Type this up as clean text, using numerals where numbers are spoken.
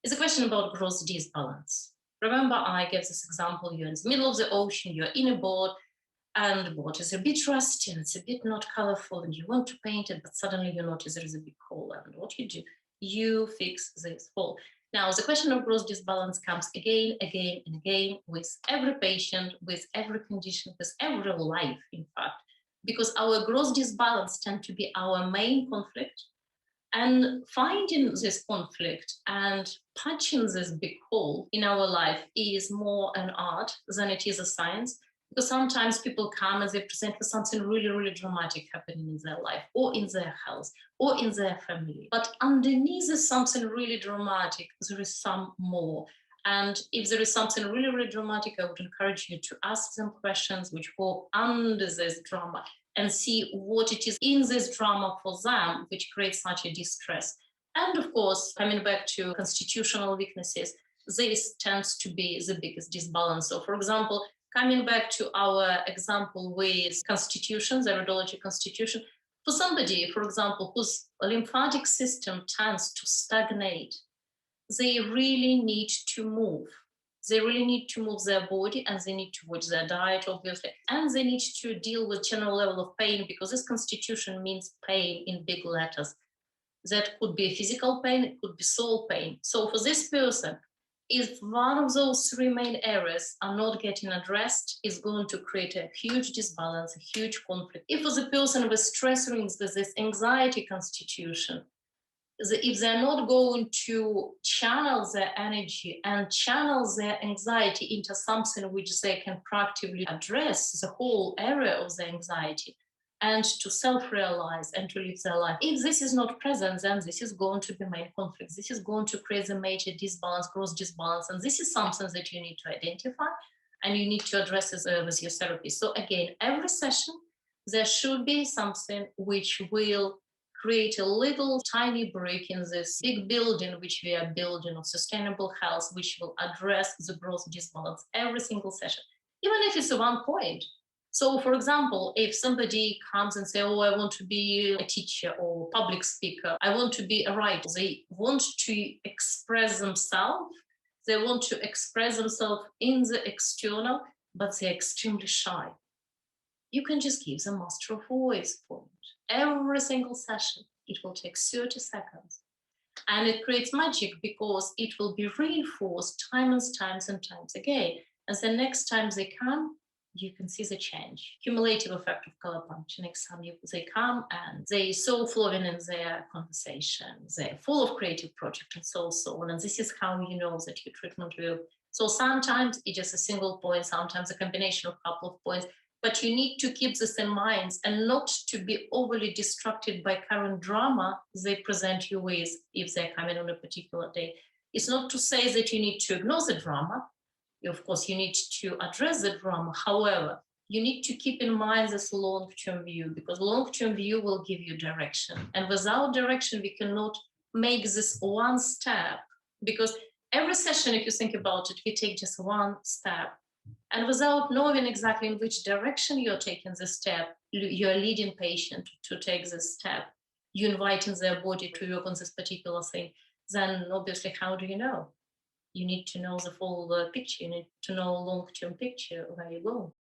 is a question about gross disbalance. Remember, I gave this example, you're in the middle of the ocean, you're in a boat, and the boat is a bit rusty and it's a bit not colorful and you want to paint it, but suddenly you notice there is a big hole. And what you do? You fix this hole. Now, the question of gross disbalance comes again, again, and again with every patient, with every condition, with every life, in fact, because our gross disbalance tend to be our main conflict. And finding this conflict and patching this big hole in our life is more an art than it is a science. Because sometimes people come and they present with something really, really dramatic happening in their life or in their health or in their family. But underneath is something really dramatic. There is some more. And if there is something really, really dramatic, I would encourage you to ask them questions which go under this drama and see what it is in this drama for them, which creates such a distress. And of course, coming back to constitutional weaknesses, this tends to be the biggest disbalance. So for example, coming back to our example with constitution, the radiology constitution, for somebody, for example, whose lymphatic system tends to stagnate, they really need to move. They really need to move their body and they need to watch their diet, obviously, and they need to deal with general level of pain because this constitution means pain in big letters. That could be physical pain, it could be soul pain. So for this person, if one of those three main areas are not getting addressed, it's going to create a huge disbalance, a huge conflict. If for the person with stress rings, with this anxiety constitution, if they're not going to channel their energy and channel their anxiety into something which they can proactively address the whole area of the anxiety, and to self-realize and to live their life. If this is not present, then this is going to be main conflict. This is going to create a major disbalance, gross disbalance, and this is something that you need to identify and you need to address with your therapist. So again, every session, there should be something which will create a little tiny break in this big building which we are building of sustainable health, which will address the gross disbalance every single session, even if it's 1 point. So, for example, if somebody comes and says, oh, I want to be a teacher or public speaker, I want to be a writer, they want to express themselves, they want to express themselves in the external, but they're extremely shy. You can just give them master of voice point. Every single session, it will take 30 seconds. And it creates magic because it will be reinforced times and times again. And the next time they come, you can see the change. Cumulative effect of Colourpuncture. Next time they come and they're so flowing in their conversation. They're full of creative project and so on. And this is how you know that your treatment will. So sometimes it's just a single point, sometimes a combination of a couple of points. But you need to keep this in mind and not to be overly distracted by current drama they present you with if they're coming on a particular day. It's not to say that you need to ignore the drama. Of course, you need to address the drama. However, you need to keep in mind this long-term view because long-term view will give you direction. And without direction, we cannot make this one step because every session, if you think about it, we take just one step. And without knowing exactly in which direction you're taking the step, you're leading patient to take this step. You're inviting their body to work on this particular thing. Then obviously, how do you know? You need to know the full picture. You need to know long-term picture where you go.